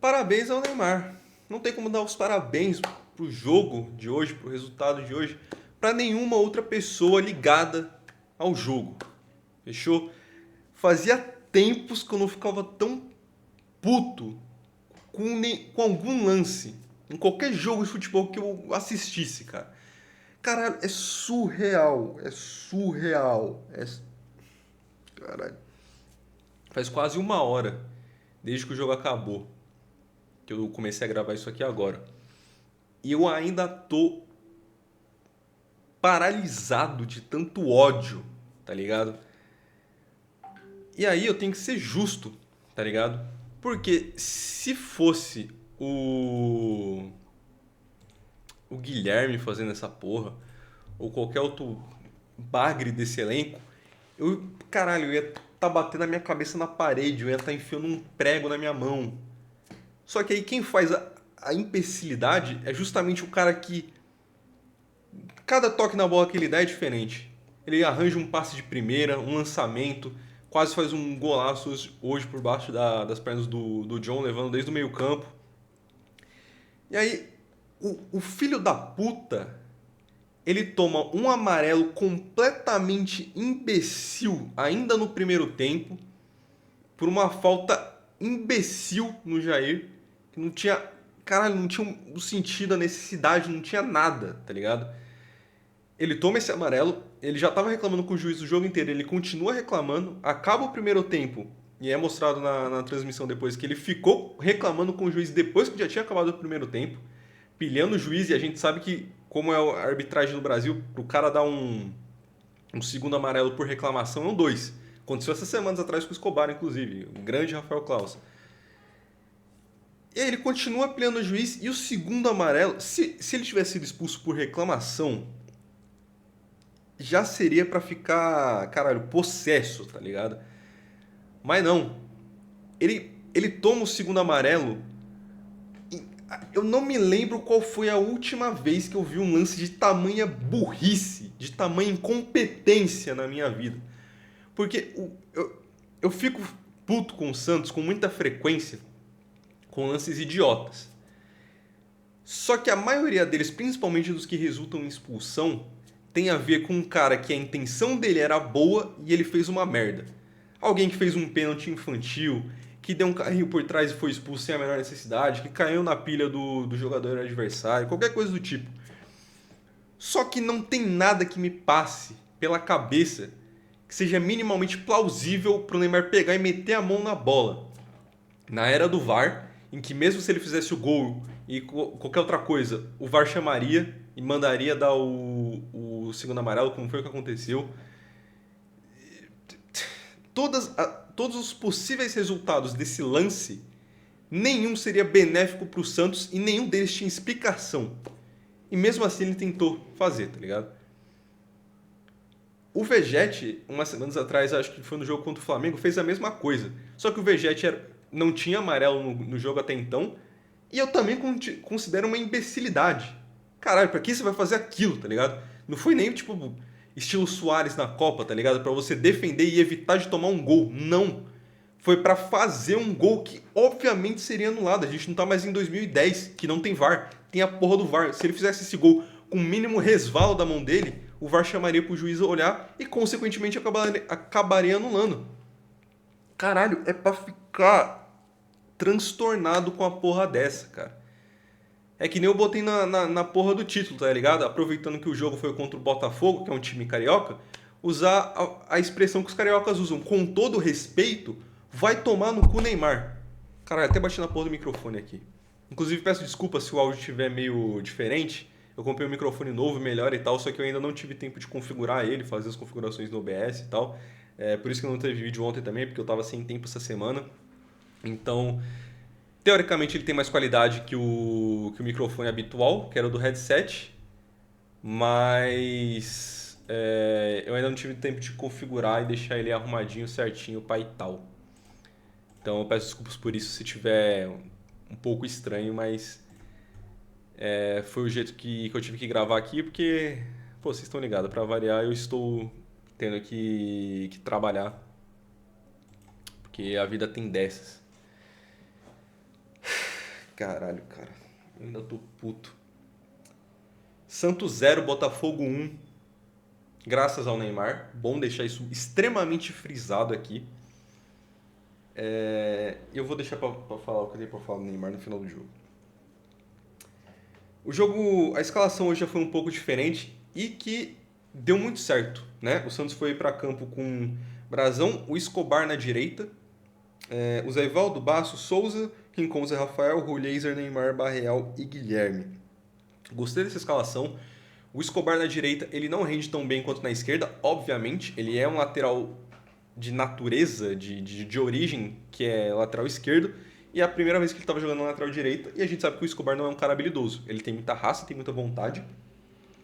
parabéns ao Neymar. Não tem como dar os parabéns pro jogo de hoje, pro resultado de hoje, para nenhuma outra pessoa ligada ao jogo. Fechou? Fazia tempos que eu não ficava tão puto com algum lance em qualquer jogo de futebol que eu assistisse, cara. Caralho, é surreal. É surreal. Caralho. Faz quase uma hora desde que o jogo acabou. Que eu comecei a gravar isso aqui agora. E eu ainda tô paralisado de tanto ódio, tá ligado? E aí eu tenho que ser justo, tá ligado? Porque se fosse o Guilherme fazendo essa porra, ou qualquer outro bagre desse elenco, caralho, eu ia tá batendo a minha cabeça na parede, eu ia estar enfiando um prego na minha mão. Só que aí quem faz a imbecilidade é justamente o cara que cada toque na bola que ele dá é diferente. Ele arranja um passe de primeira, um lançamento, quase faz um golaço hoje por baixo das pernas do John, levando desde o meio campo. E aí, o filho da puta, ele toma um amarelo completamente imbecil ainda no primeiro tempo, por uma falta imbecil no Jair, que não tinha, caralho, não tinha o sentido, a necessidade, não tinha nada, tá ligado? Ele toma esse amarelo, ele já estava reclamando com o juiz o jogo inteiro, ele continua reclamando, acaba o primeiro tempo, e é mostrado na transmissão depois que ele ficou reclamando com o juiz depois que já tinha acabado o primeiro tempo, pilhando o juiz, e a gente sabe que, como é a arbitragem no Brasil, o cara dar um segundo amarelo por reclamação é um dois. Aconteceu essas semanas atrás com o Escobar, inclusive, o grande Rafael Claus. E aí ele continua pilhando o juiz, e o segundo amarelo, se ele tivesse sido expulso por reclamação, já seria pra ficar, caralho, possesso, tá ligado? Mas não. Ele toma o segundo amarelo. Eu não me lembro qual foi a última vez que eu vi um lance de tamanha burrice, de tamanha incompetência na minha vida. Porque eu fico puto com o Santos com muita frequência, com lances idiotas. Só que a maioria deles, principalmente dos que resultam em expulsão, tem a ver com um cara que a intenção dele era boa e ele fez uma merda. Alguém que fez um pênalti infantil, que deu um carrinho por trás e foi expulso sem a menor necessidade, que caiu na pilha do jogador adversário, qualquer coisa do tipo. Só que não tem nada que me passe pela cabeça que seja minimamente plausível pro Neymar pegar e meter a mão na bola. Na era do VAR, em que mesmo se ele fizesse o gol e qualquer outra coisa, o VAR chamaria e mandaria dar o segundo amarelo, como foi o que aconteceu. Todos os possíveis resultados desse lance, nenhum seria benéfico para o Santos e nenhum deles tinha explicação. E mesmo assim ele tentou fazer, tá ligado? O Vegete, umas semanas atrás, acho que foi no jogo contra o Flamengo, fez a mesma coisa. Só que o Vegete não tinha amarelo no jogo até então. E eu também considero uma imbecilidade. Caralho, pra que você vai fazer aquilo, tá ligado? Não foi nem, tipo, estilo Suárez na Copa, tá ligado? Pra você defender e evitar de tomar um gol. Não. Foi pra fazer um gol que, obviamente, seria anulado. A gente não tá mais em 2010, que não tem VAR. Tem a porra do VAR. Se ele fizesse esse gol com o mínimo resvalo da mão dele, o VAR chamaria pro juiz olhar e, consequentemente, acabaria anulando. Caralho, é pra ficar transtornado com a porra dessa, cara. É que nem eu botei na porra do título, tá ligado? Aproveitando que o jogo foi contra o Botafogo, que é um time carioca, usar a expressão que os cariocas usam, com todo respeito, vai tomar no cu Neymar. Caralho, até bati na porra do microfone aqui. Inclusive, peço desculpa se o áudio estiver meio diferente. Eu comprei um microfone novo, melhor e tal, só que eu ainda não tive tempo de configurar ele, fazer as configurações no OBS e tal. É por isso que não teve vídeo ontem também, porque eu tava sem tempo essa semana. Então, teoricamente ele tem mais qualidade que o microfone habitual, que era o do headset, mas eu ainda não tive tempo de configurar e deixar ele arrumadinho, certinho, pai e tal. Então eu peço desculpas por isso se tiver um pouco estranho, mas foi o jeito que eu tive que gravar aqui, porque, pô, vocês estão ligados, pra variar eu estou tendo que trabalhar, porque a vida tem dessas. Caralho, cara. Eu ainda tô puto. Santos 0, Botafogo 1. Graças ao Neymar. Bom deixar isso extremamente frisado aqui. Eu vou deixar pra falar o que eu tenho pra falar do Neymar no final do jogo. O jogo, a escalação hoje já foi um pouco diferente e que deu muito certo, né? O Santos foi para campo com Brazão, o Escobar na direita, o Zé Ivaldo, Basso, Souza, Rincon, Zé Rafael, Ruleiser, Neymar, Barreal e Guilherme. Gostei dessa escalação. O Escobar na direita, ele não rende tão bem quanto na esquerda, obviamente. Ele é um lateral de natureza, de origem, que é lateral esquerdo. E é a primeira vez que ele estava jogando na lateral direita. E a gente sabe que o Escobar não é um cara habilidoso. Ele tem muita raça, tem muita vontade,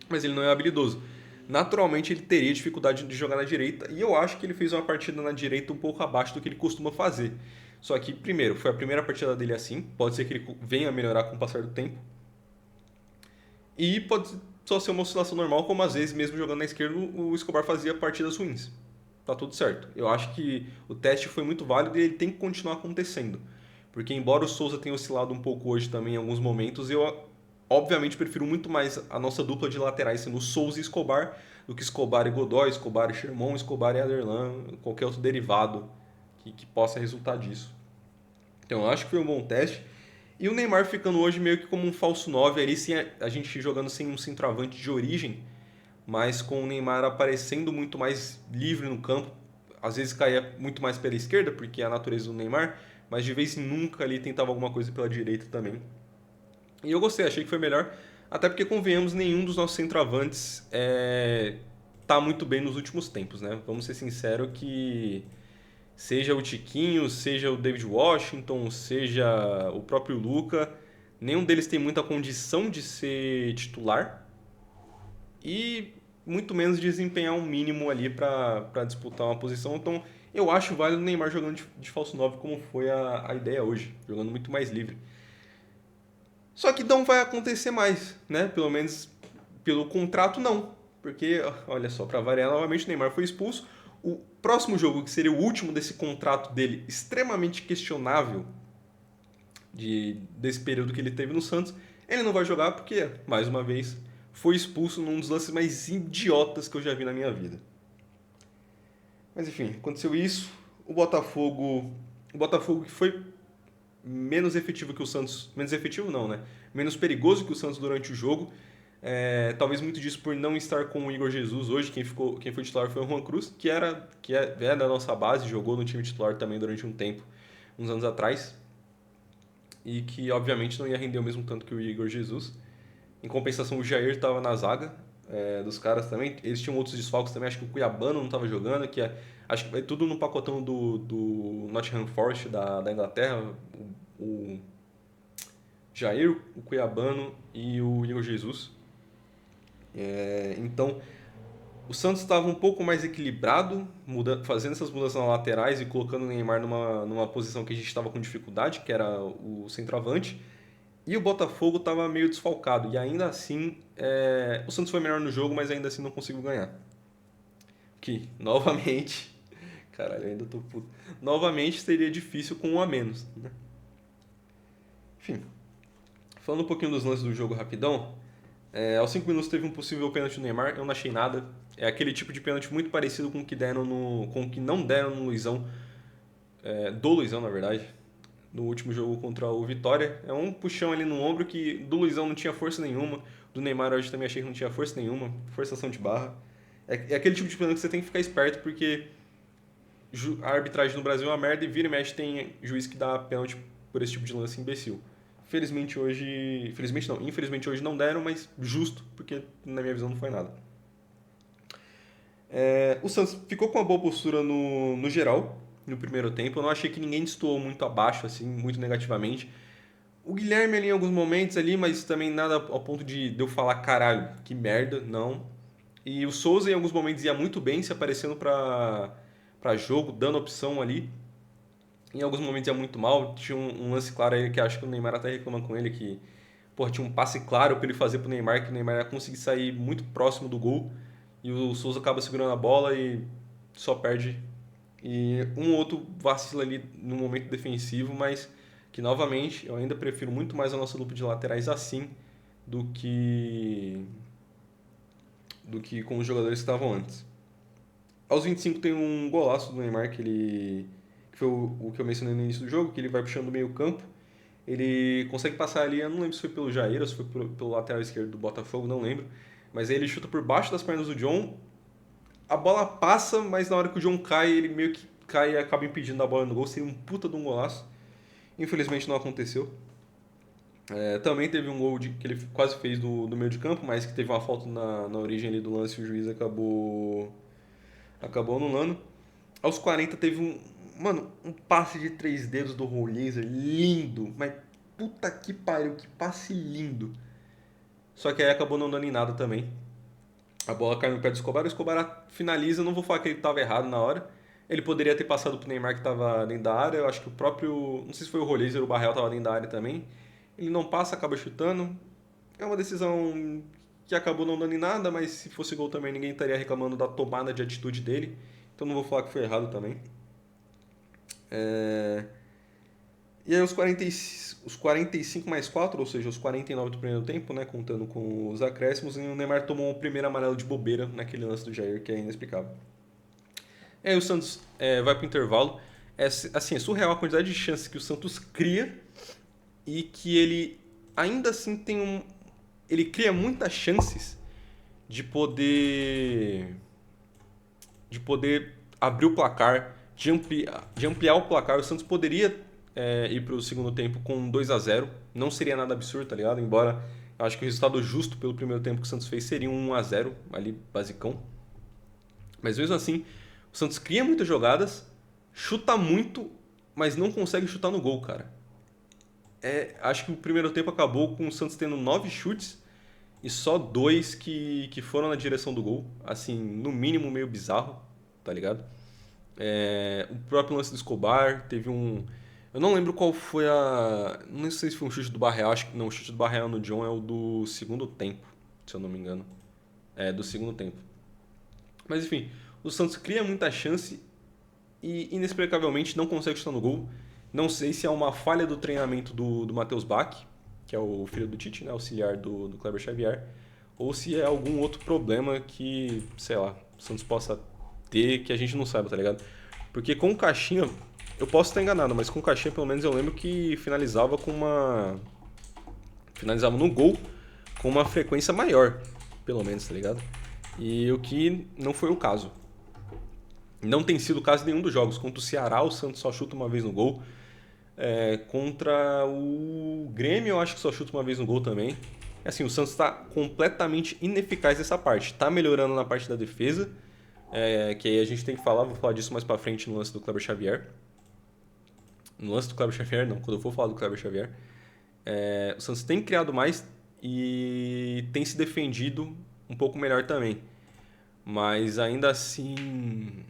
mas ele não é habilidoso. Naturalmente ele teria dificuldade de jogar na direita. E eu acho que ele fez uma partida na direita um pouco abaixo do que ele costuma fazer. Só que, primeiro, foi a primeira partida dele assim. Pode ser que ele venha a melhorar com o passar do tempo. E pode só ser uma oscilação normal, como às vezes, mesmo jogando na esquerda, o Escobar fazia partidas ruins. Tá tudo certo. Eu acho que o teste foi muito válido e ele tem que continuar acontecendo. Porque embora o Souza tenha oscilado um pouco hoje também em alguns momentos, eu obviamente prefiro muito mais a nossa dupla de laterais sendo Souza e Escobar do que Escobar e Godoy, Escobar e Sherman, Escobar e Aderlan, qualquer outro derivado que possa resultar disso. Então eu acho que foi um bom teste. E o Neymar ficando hoje meio que como um falso 9 ali, sem a gente jogando sem um centroavante de origem, mas com o Neymar aparecendo muito mais livre no campo. Às vezes caía muito mais pela esquerda, porque é a natureza do Neymar, mas de vez em nunca ali tentava alguma coisa pela direita também. E eu gostei, achei que foi melhor, até porque convenhamos, nenhum dos nossos centroavantes tá muito bem nos últimos tempos, né? Vamos ser sinceros que seja o Tiquinho, seja o David Washington, seja o próprio Luca, nenhum deles tem muita condição de ser titular e muito menos desempenhar um mínimo ali para disputar uma posição. Então eu acho válido o Neymar jogando de falso 9 como foi a ideia hoje, jogando muito mais livre. Só que não vai acontecer mais, né? Pelo menos pelo contrato não. Porque, olha só, para variar novamente, o Neymar foi expulso. O próximo jogo, que seria o último desse contrato dele, extremamente questionável desse período que ele teve no Santos, ele não vai jogar porque, mais uma vez, foi expulso num dos lances mais idiotas que eu já vi na minha vida. Mas enfim, aconteceu isso. O Botafogo que foi menos efetivo que o Santos. Menos efetivo não, né? Menos perigoso que o Santos durante o jogo. Talvez muito disso por não estar com o Igor Jesus hoje. Quem foi titular foi o Juan Cruz, que é da nossa base, jogou no time titular também durante um tempo, uns anos atrás. E que obviamente não ia render o mesmo tanto que o Igor Jesus. Em compensação, o Jair estava na zaga dos caras também. Eles tinham outros desfalques também, acho que o Cuiabano não estava jogando, acho que vai tudo no pacotão do Nottingham Forest da Inglaterra. O Jair, o Cuiabano e o Igor Jesus. Então, o Santos estava um pouco mais equilibrado, fazendo essas mudanças nas laterais e colocando o Neymar numa posição que a gente estava com dificuldade, que era o centroavante. E o Botafogo estava meio desfalcado. E ainda assim, o Santos foi melhor no jogo, mas ainda assim não conseguiu ganhar. Que, novamente... Caralho, eu ainda tô puto. Novamente seria difícil com um a menos, né? Enfim, falando um pouquinho dos lances do jogo rapidão. Aos 5 minutos teve um possível pênalti no Neymar, eu não achei nada. É aquele tipo de pênalti muito parecido com o que não deram no Luizão, do Luizão na verdade, no último jogo contra o Vitória. É um puxão ali no ombro que do Luizão não tinha força nenhuma, do Neymar hoje também achei que não tinha força nenhuma, forçação de barra. É aquele tipo de pênalti que você tem que ficar esperto, porque a arbitragem no Brasil é uma merda e vira e mexe tem juiz que dá pênalti por esse tipo de lance imbecil. Infelizmente hoje não deram, mas justo, porque na minha visão não foi nada. O Santos ficou com uma boa postura no geral, no primeiro tempo. Eu não achei que ninguém destoou muito abaixo, assim, muito negativamente. O Guilherme ali em alguns momentos ali, mas também nada ao ponto de eu falar, caralho, que merda, não. E o Souza em alguns momentos ia muito bem, se aparecendo pra jogo, dando opção ali. Em alguns momentos ia muito mal. Tinha um lance claro aí que acho que o Neymar até reclama com ele que tinha um passe claro para ele fazer pro Neymar, que o Neymar ia conseguir sair muito próximo do gol. E o Souza acaba segurando a bola e só perde. E um outro vacila ali no momento defensivo, mas que novamente eu ainda prefiro muito mais a nossa dupla de laterais assim do que com os jogadores que estavam antes. Aos 25 tem um golaço do Neymar que foi o que eu mencionei no início do jogo, que ele vai puxando do meio-campo. Ele consegue passar ali, eu não lembro se foi pelo Jair ou se foi pelo lateral esquerdo do Botafogo, não lembro. Mas aí ele chuta por baixo das pernas do John. A bola passa, mas na hora que o John cai, ele meio que cai e acaba impedindo a bola no gol. Seria um puta de um golaço. Infelizmente não aconteceu. Também teve um gol que ele quase fez do meio de campo, mas que teve uma falta na origem ali do lance e o juiz acabou anulando. Aos 40 teve um passe de 3 dedos do Rolhazer, lindo, mas puta que pariu, que passe lindo. Só que aí acabou não dando em nada também. A bola cai no pé do Escobar, o Escobar finaliza, não vou falar que ele estava errado na hora. Ele poderia ter passado pro Neymar que estava dentro da área, eu acho que o próprio, não sei se foi o Rolhazer ou o Barreal estava dentro da área também. Ele não passa, acaba chutando. É uma decisão que acabou não dando em nada, mas se fosse gol também ninguém estaria reclamando da tomada de atitude dele. Então não vou falar que foi errado também. E aí os 45 mais 4, ou seja, os 49 do primeiro tempo, né, contando com os acréscimos, e o Neymar tomou o primeiro amarelo de bobeira naquele lance do Jair, que é inexplicável. E aí o Santos vai pro intervalo. Assim, é surreal a quantidade de chances que o Santos cria e que ele ainda assim ele cria muitas chances de poder abrir o placar, de ampliar o placar. O Santos poderia ir para o segundo tempo com 2-0, não seria nada absurdo, tá ligado? Embora eu acho que o resultado justo pelo primeiro tempo que o Santos fez seria um 1-0, ali, basicão. Mas mesmo assim, o Santos cria muitas jogadas, chuta muito, mas não consegue chutar no gol, cara. Acho que o primeiro tempo acabou com o Santos tendo 9 chutes e só 2 que foram na direção do gol. Assim, no mínimo meio bizarro, tá ligado? O próprio lance do Escobar teve um. Eu não lembro qual foi a. Não sei se foi um chute do Barreal. Acho que não, o chute do Barreal no John é o do segundo tempo, se eu não me engano. É, do segundo tempo. Mas enfim, o Santos cria muita chance e inexplicavelmente não consegue chutar no gol. Não sei se é uma falha do treinamento do Matheus Bach, que é o filho do Tite, né, auxiliar do Kleber Xavier, ou se é algum outro problema que, sei lá, o Santos possa ter que a gente não saiba, tá ligado? Porque com o Caixinha, eu posso estar enganado, mas com o Caixinha pelo menos eu lembro que finalizava no gol com uma frequência maior, pelo menos, tá ligado? E o que não foi o caso. Não tem sido o caso em nenhum dos jogos. Contra o Ceará, o Santos só chuta uma vez no gol. Contra o Grêmio, eu acho que só chuta uma vez no gol também. Assim, o Santos está completamente ineficaz nessa parte. Está melhorando na parte da defesa, que aí a gente tem que falar, vou falar disso mais pra frente no lance do Kleber Xavier. No lance do Kleber Xavier, não, quando eu for falar do Kleber Xavier. O Santos tem criado mais e tem se defendido um pouco melhor também. Mas ainda assim.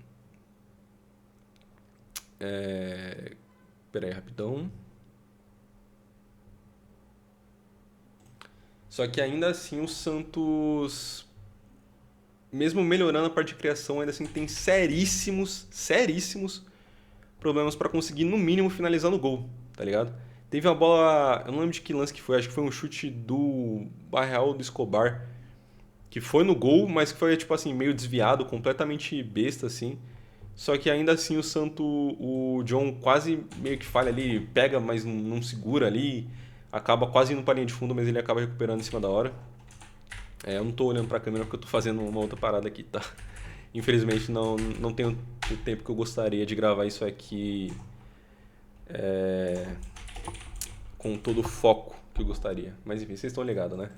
Pera aí, rapidão. Só que ainda assim o Santos, mesmo melhorando a parte de criação, ainda assim tem seríssimos problemas para conseguir no mínimo finalizar no gol, tá ligado? Teve uma bola, eu não lembro de que lance que foi, acho que foi um chute do Barreal do Escobar, que foi no gol, mas que foi tipo assim, meio desviado, completamente besta assim. Só que ainda assim o John quase meio que falha ali, pega, mas não segura ali, acaba quase indo pra linha de fundo, mas ele acaba recuperando em cima da hora. Eu não tô olhando pra câmera porque eu tô fazendo uma outra parada aqui, tá? Infelizmente não tenho o tempo que eu gostaria de gravar isso aqui com todo o foco que eu gostaria. Mas enfim, vocês estão ligados, né?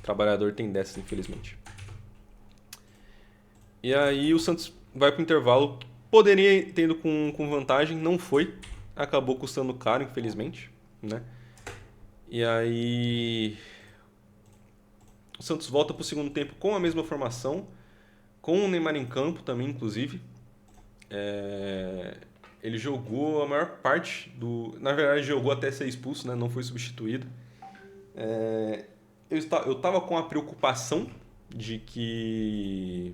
Trabalhador tem dessas, infelizmente. E aí o Santos vai pro intervalo. Poderia ter ido com vantagem, não foi. Acabou custando caro, infelizmente, né? E aí o Santos volta pro segundo tempo com a mesma formação, com o Neymar em campo também, inclusive. Ele jogou a maior parte do... Na verdade, jogou até ser expulso, né? Não foi substituído. Eu tava com a preocupação de que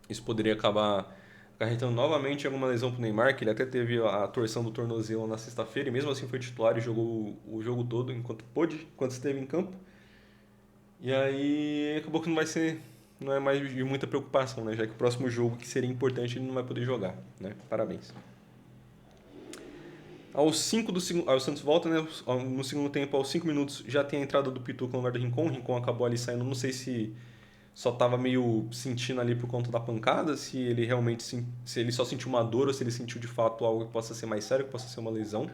isso poderia acabar acarretando novamente alguma lesão pro Neymar, que ele até teve a torção do tornozelo na sexta-feira, e mesmo assim foi titular e jogou o jogo todo enquanto pôde, enquanto esteve em campo. E aí acabou que não é mais de muita preocupação, né? Já que o próximo jogo que seria importante ele não vai poder jogar, né? Parabéns. Aos 5 do segundo, o Santos volta, né? No segundo tempo, aos 5 minutos, já tem a entrada do Pituca no lugar do Rincon. O Rincon acabou ali saindo, não sei se só tava meio sentindo ali por conta da pancada, se ele realmente se ele só sentiu uma dor ou se ele sentiu de fato algo que possa ser mais sério, que possa ser uma lesão.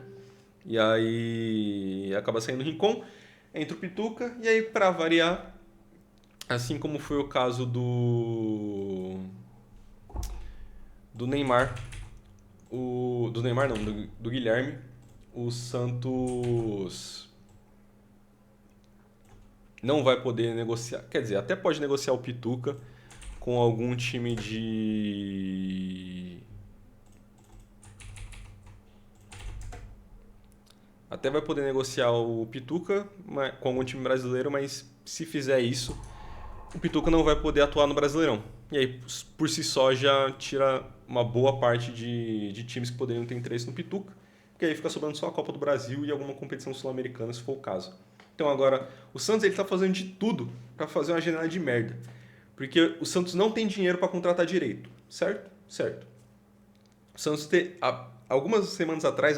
E aí acaba saindo o Rincon, entra o Pituca e aí para variar, assim como foi o caso do Neymar, do Neymar não, do Guilherme, o Santos não vai poder negociar, quer dizer, até pode negociar o Pituca com algum time de até vai poder negociar o Pituca com algum time brasileiro, mas se fizer isso, o Pituca não vai poder atuar no Brasileirão. E aí, por si só, já tira uma boa parte de times que poderiam ter interesse no Pituca, porque aí fica sobrando só a Copa do Brasil e alguma competição sul-americana, se for o caso. Então agora, o Santos ele tá fazendo de tudo para fazer uma janela de merda. Porque o Santos não tem dinheiro para contratar direito, certo? Certo. O Santos, algumas semanas atrás,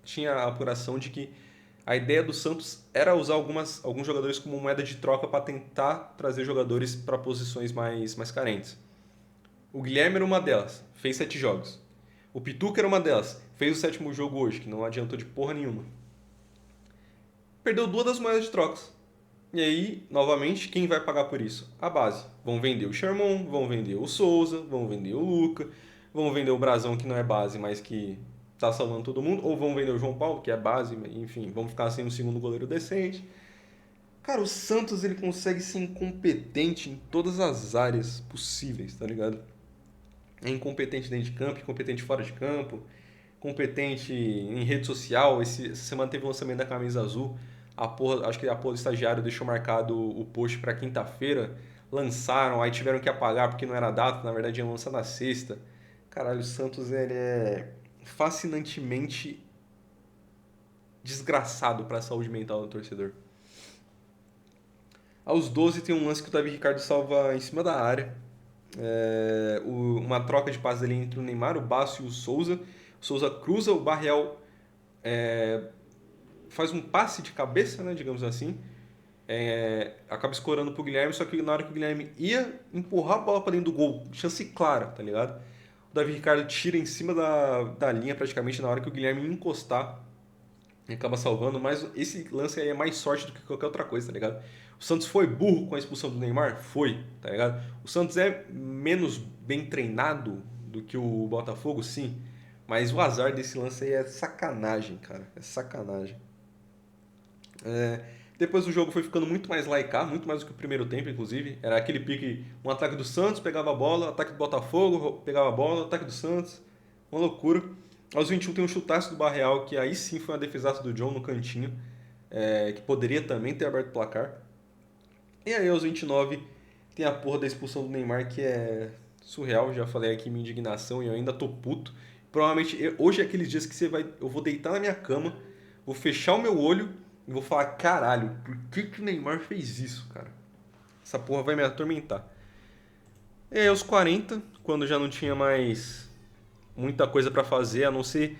tinha a apuração de que a ideia do Santos era usar alguns jogadores como moeda de troca para tentar trazer jogadores para posições mais carentes. O Guilherme era uma delas, fez 7 jogos. O Pituca era uma delas, fez o sétimo jogo hoje, que não adiantou de porra nenhuma. Perdeu duas das moedas de trocas. E aí, novamente, quem vai pagar por isso? A base. Vão vender o Sherman, vão vender o Souza, vão vender o Luca, vão vender o Brazão, que não é base, mas que tá salvando todo mundo, ou vão vender o João Paulo, que é base, enfim, vão ficar sem um segundo goleiro decente. Cara, o Santos ele consegue ser incompetente em todas as áreas possíveis, tá ligado? É incompetente dentro de campo, incompetente fora de campo, competente em rede social. Essa semana teve o lançamento da camisa azul. Acho que a porra do estagiário deixou marcado o post para quinta-feira. Lançaram, aí tiveram que apagar porque não era data, na verdade iam lançar na sexta. Caralho, o Santos ele é fascinantemente desgraçado para a saúde mental do torcedor. Aos 12 tem um lance que o Davi Ricardo salva em cima da área. Uma troca de passes ali entre o Neymar, o Basso e o Souza. O Souza cruza, o Barreal faz um passe de cabeça, né, digamos assim. Acaba escorando pro Guilherme, só que na hora que o Guilherme ia empurrar a bola para dentro do gol, chance clara, tá ligado? O Davi Ricardo tira em cima da linha praticamente na hora que o Guilherme ia encostar e acaba salvando, mas esse lance aí é mais sorte do que qualquer outra coisa, tá ligado? O Santos foi burro com a expulsão do Neymar? Foi, tá ligado? O Santos é menos bem treinado do que o Botafogo, sim, mas o azar desse lance aí é sacanagem, cara, é sacanagem. Depois o jogo foi ficando muito mais laicar, muito mais do que o primeiro tempo, inclusive. Era aquele pique, um ataque do Santos, pegava a bola, ataque do Botafogo, pegava a bola, ataque do Santos. Uma loucura. Aos 21 tem um chutaço do Barreal, que aí sim foi uma defesaça do John no cantinho, que poderia também ter aberto o placar. E aí aos 29 tem a porra da expulsão do Neymar, que é surreal. Já falei aqui minha indignação e eu ainda tô puto. Provavelmente hoje é aqueles dias que eu vou deitar na minha cama, vou fechar o meu olho e vou falar, caralho, por que o Neymar fez isso, cara? Essa porra vai me atormentar. E aí aos 40, quando já não tinha mais muita coisa pra fazer, a não ser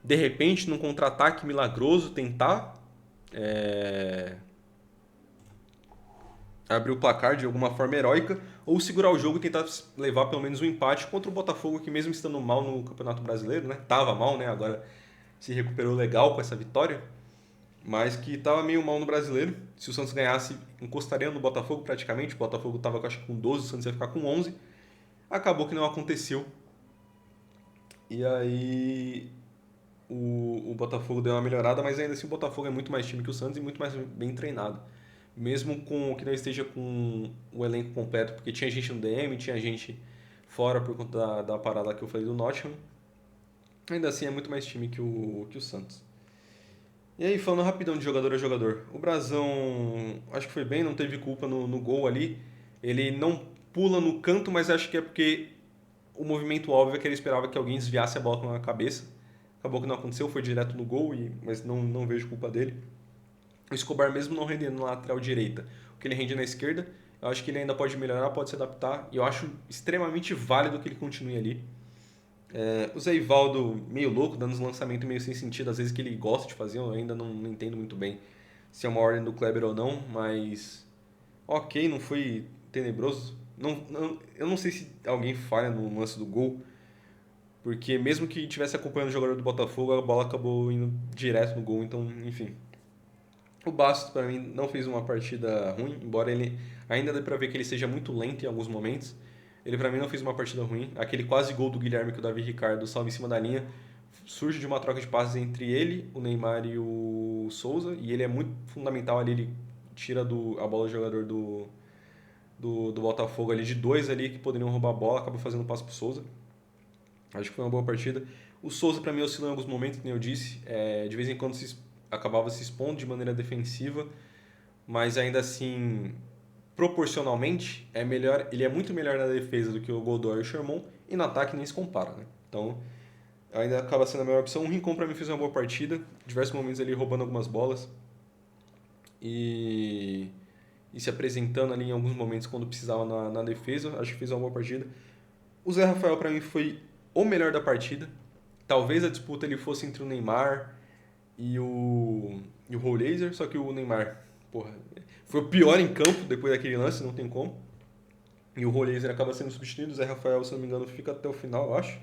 de repente num contra-ataque milagroso tentar abrir o placar de alguma forma heróica ou segurar o jogo e tentar levar pelo menos um empate contra o Botafogo, que mesmo estando mal no Campeonato Brasileiro, né? Tava mal, né? Agora se recuperou legal com essa vitória, mas que tava meio mal no Brasileiro. Se o Santos ganhasse, encostaria no Botafogo praticamente. O Botafogo tava acho que com 12, o Santos ia ficar com 11. Acabou que não aconteceu. E aí o Botafogo deu uma melhorada, mas ainda assim o Botafogo é muito mais time que o Santos e muito mais bem treinado. Mesmo com que não esteja com o elenco completo, porque tinha gente no DM, tinha gente fora por conta da parada que eu falei do Nottingham. Ainda assim é muito mais time que o Santos. E aí, falando rapidão de jogador a jogador. O Brazão, acho que foi bem, não teve culpa no gol ali. Ele não pula no canto, mas acho que é porque o movimento óbvio é que ele esperava que alguém desviasse a bola com a cabeça. Acabou que não aconteceu, foi direto no gol, mas não vejo culpa dele. O Escobar, mesmo não rendendo na lateral direita, o que ele rende na esquerda, eu acho que ele ainda pode melhorar, pode se adaptar, e eu acho extremamente válido que ele continue ali. O Zé Ivaldo, meio louco, dando uns lançamentos meio sem sentido, às vezes que ele gosta de fazer, eu ainda não entendo muito bem se é uma ordem do Kleber ou não, mas ok, não foi tenebroso. Eu não sei se alguém falha no lance do gol, porque mesmo que tivesse acompanhando o jogador do Botafogo, a bola acabou indo direto no gol, então, enfim. O Bastos, para mim, não fez uma partida ruim, embora ele ainda dê pra ver que ele seja muito lento em alguns momentos. Ele, para mim, não fez uma partida ruim. Aquele quase gol do Guilherme que o Davi Ricardo salva em cima da linha surge de uma troca de passes entre ele, o Neymar e o Souza, e ele é muito fundamental ali. Ele tira a bola do jogador do Botafogo ali, de dois ali que poderiam roubar a bola, acaba fazendo um passe pro Souza. Acho que foi uma boa partida. O Souza, para mim, oscilou em alguns momentos, como eu disse. De vez em quando acabava se expondo de maneira defensiva, mas ainda assim, proporcionalmente, ele é muito melhor na defesa do que o Godoy e o Sherman, e no ataque nem se compara, né? Então, ainda acaba sendo a melhor opção. O Rincon, para mim, fez uma boa partida, diversos momentos ali roubando algumas bolas e, e se apresentando ali em alguns momentos quando precisava na defesa. Acho que fez uma boa partida. O Zé Rafael, para mim, foi o melhor da partida. Talvez a disputa ele fosse entre o Neymar e o Rollaser, só que o Neymar, porra, foi o pior em campo depois daquele lance, não tem como. E o Rollaser acaba sendo substituído, o Zé Rafael, se não me engano, fica até o final, eu acho.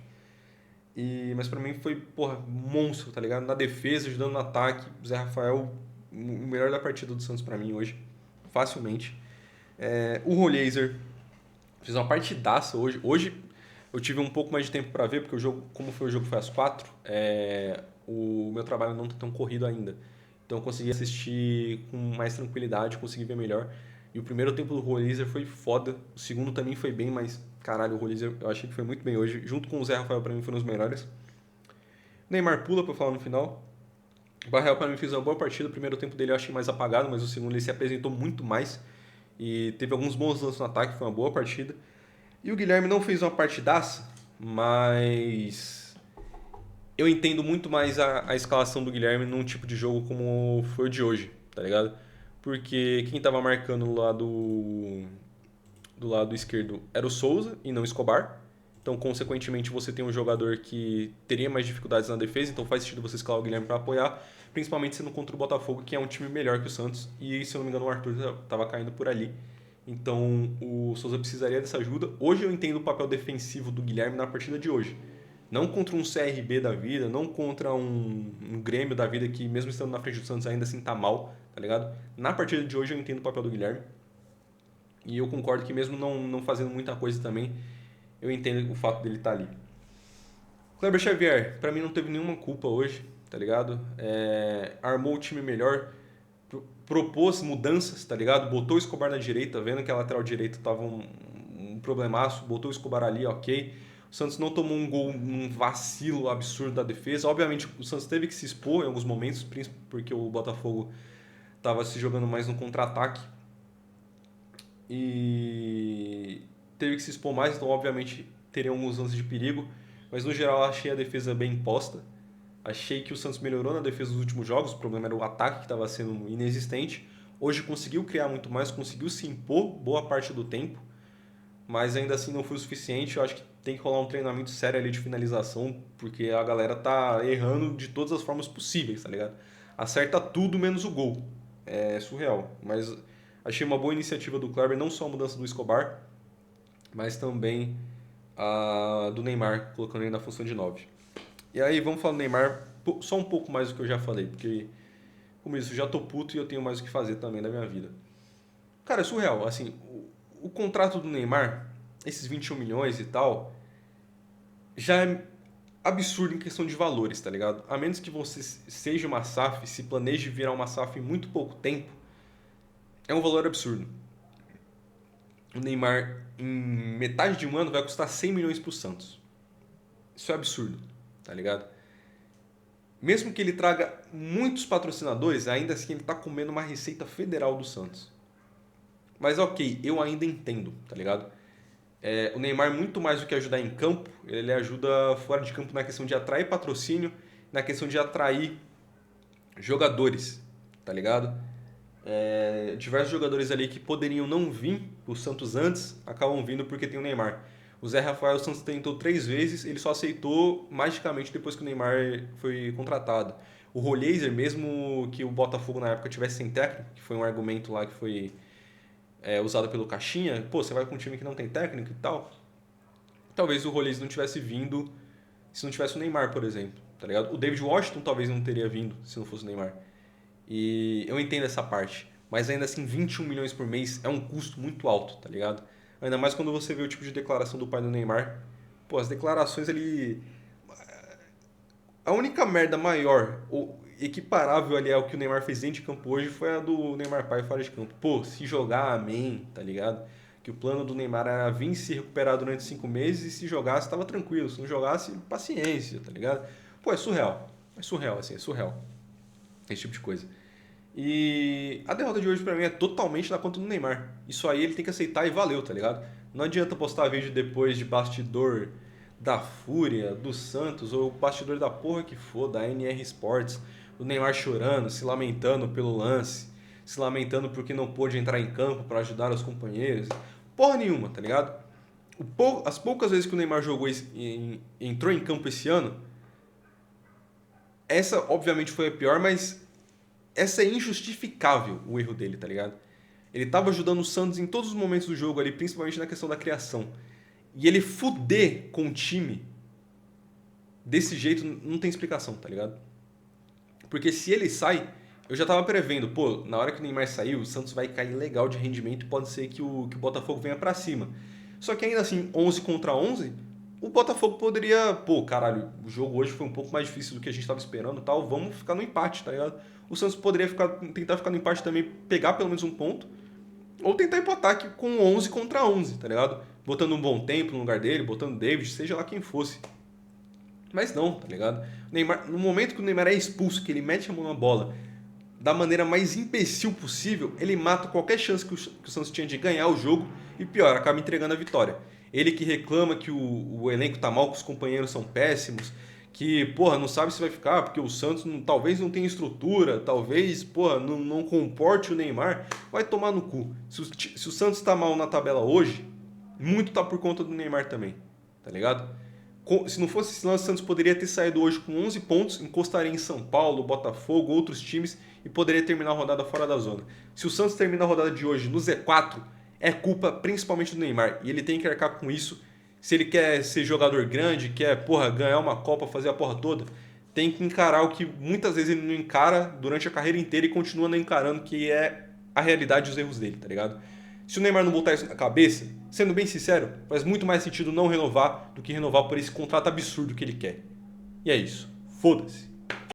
Mas pra mim foi, porra, monstro, tá ligado? Na defesa, ajudando no ataque, o Zé Rafael, o melhor da partida do Santos pra mim hoje, facilmente. O Rollaser fez uma partidaça hoje. Hoje eu tive um pouco mais de tempo para ver, porque o jogo, como foi o jogo foi às 4, o meu trabalho não tá tão corrido ainda. Então eu consegui assistir com mais tranquilidade, consegui ver melhor. E o primeiro tempo do Rolizer foi foda. O segundo também foi bem, mas caralho, o Rolizer eu achei que foi muito bem hoje. Junto com o Zé Rafael, pra mim, foram os melhores. O Neymar pula pra falar no final. O Barreal pra mim fez uma boa partida. O primeiro tempo dele eu achei mais apagado, mas o segundo ele se apresentou muito mais. E teve alguns bons lances no ataque, foi uma boa partida. E o Guilherme não fez uma partidaça, mas eu entendo muito mais a escalação do Guilherme num tipo de jogo como foi o de hoje, tá ligado? Porque quem tava marcando do lado esquerdo era o Souza e não o Escobar. Então, consequentemente, você tem um jogador que teria mais dificuldades na defesa, então faz sentido você escalar o Guilherme para apoiar, principalmente sendo contra o Botafogo, que é um time melhor que o Santos, e se eu não me engano o Arthur estava caindo por ali. Então, o Souza precisaria dessa ajuda. Hoje eu entendo o papel defensivo do Guilherme na partida de hoje. Não contra um CRB da vida, não contra um Grêmio da vida que, mesmo estando na frente do Santos, ainda assim tá mal, tá ligado? Na partida de hoje eu entendo o papel do Guilherme. E eu concordo que mesmo não fazendo muita coisa também, eu entendo o fato dele estar ali. Kleber Xavier, pra mim não teve nenhuma culpa hoje, tá ligado? Armou o time melhor, propôs mudanças, tá ligado? Botou o Escobar na direita, vendo que a lateral direita tava um problemaço, botou o Escobar ali, ok. O Santos não tomou um gol, um vacilo absurdo da defesa. Obviamente o Santos teve que se expor em alguns momentos, porque o Botafogo tava se jogando mais no contra-ataque. E teve que se expor mais, então obviamente teriam alguns lances de perigo, mas no geral achei a defesa bem imposta. Achei que o Santos melhorou na defesa dos últimos jogos, o problema era o ataque que estava sendo inexistente. Hoje conseguiu criar muito mais, conseguiu se impor boa parte do tempo, mas ainda assim não foi o suficiente. Eu acho que tem que rolar um treinamento sério ali de finalização, porque a galera tá errando de todas as formas possíveis, tá ligado? Acerta tudo menos o gol. É surreal, mas achei uma boa iniciativa do Kleber, não só a mudança do Escobar, mas também a do Neymar, colocando ele na função de 9. E aí, vamos falar do Neymar, só um pouco mais do que eu já falei, porque, como isso, eu já tô puto e eu tenho mais o que fazer também da minha vida. Cara, é surreal, assim, o contrato do Neymar, esses 21 milhões e tal, já é absurdo em questão de valores, tá ligado? A menos que você seja uma SAF, se planeje virar uma SAF em muito pouco tempo, é um valor absurdo. O Neymar, em metade de um ano, vai custar 100 milhões pro Santos. Isso é absurdo, tá ligado? Mesmo que ele traga muitos patrocinadores, ainda assim ele está comendo uma receita federal do Santos. Mas ok, eu ainda entendo, tá ligado? O Neymar, muito mais do que ajudar em campo, ele ajuda fora de campo na questão de atrair patrocínio, na questão de atrair jogadores, tá ligado? Diversos jogadores ali que poderiam não vir pro Santos antes, acabam vindo porque tem o Neymar. O Zé Rafael, o Santos tentou 3 vezes, ele só aceitou magicamente depois que o Neymar foi contratado. O Rolheiser, mesmo que o Botafogo na época tivesse sem técnico, que foi um argumento lá que foi usado pelo Caixinha, pô, você vai com um time que não tem técnico e tal, talvez o Rolheiser não tivesse vindo se não tivesse o Neymar, por exemplo, tá ligado? O David Washington talvez não teria vindo se não fosse o Neymar. E eu entendo essa parte, mas ainda assim 21 milhões por mês é um custo muito alto, tá ligado? Ainda mais quando você vê o tipo de declaração do pai do Neymar. Pô, as declarações ali. A única merda maior, ou equiparável ali ao que o Neymar fez dentro de campo hoje, foi a do Neymar pai fora de campo. Pô, se jogar, amém, tá ligado? Que o plano do Neymar era vir se recuperar durante 5 meses e se jogasse, tava tranquilo. Se não jogasse, paciência, tá ligado? Pô, é surreal. É surreal, assim, é surreal. Esse tipo de coisa. E a derrota de hoje pra mim é totalmente na conta do Neymar. Isso aí ele tem que aceitar e valeu, tá ligado? Não adianta postar vídeo depois de bastidor da Fúria, do Santos, ou bastidor da porra que for, da NR Sports, o Neymar chorando, se lamentando pelo lance, se lamentando porque não pôde entrar em campo para ajudar os companheiros. Porra nenhuma, tá ligado? As poucas vezes que o Neymar jogou entrou em campo esse ano, essa obviamente foi a pior, mas essa é injustificável o erro dele, tá ligado? Ele tava ajudando o Santos em todos os momentos do jogo ali, principalmente na questão da criação. E ele fuder com o time desse jeito não tem explicação, tá ligado? Porque se ele sai, eu já tava prevendo, pô, na hora que o Neymar saiu, o Santos vai cair legal de rendimento e pode ser que o Botafogo venha pra cima. Só que ainda assim, 11 contra 11, o Botafogo poderia, pô, caralho, o jogo hoje foi um pouco mais difícil do que a gente tava esperando e tal, vamos ficar no empate, tá ligado? O Santos poderia tentar ficar no empate também, pegar pelo menos um ponto, ou tentar empatar aqui com 11 contra 11, tá ligado? Botando um bom tempo no lugar dele, botando o David, seja lá quem fosse. Mas não, tá ligado? Neymar, no momento que o Neymar é expulso, que ele mete a mão na bola da maneira mais imbecil possível, ele mata qualquer chance que o Santos tinha de ganhar o jogo e pior, acaba entregando a vitória. Ele que reclama que o elenco tá mal, que os companheiros são péssimos, que, porra, não sabe se vai ficar, porque o Santos talvez não tenha estrutura, talvez, porra, não comporte o Neymar, vai tomar no cu. Se o Santos tá mal na tabela hoje, muito tá por conta do Neymar também, tá ligado? Se não fosse esse lance, o Santos poderia ter saído hoje com 11 pontos, encostaria em São Paulo, Botafogo, outros times e poderia terminar a rodada fora da zona. Se o Santos termina a rodada de hoje no Z4, é culpa principalmente do Neymar e ele tem que arcar com isso. Se ele quer ser jogador grande, quer, porra, ganhar uma Copa, fazer a porra toda, tem que encarar o que muitas vezes ele não encara durante a carreira inteira e continua não encarando, que é a realidade dos erros dele, tá ligado? Se o Neymar não botar isso na cabeça, sendo bem sincero, faz muito mais sentido não renovar do que renovar por esse contrato absurdo que ele quer. E é isso. Foda-se.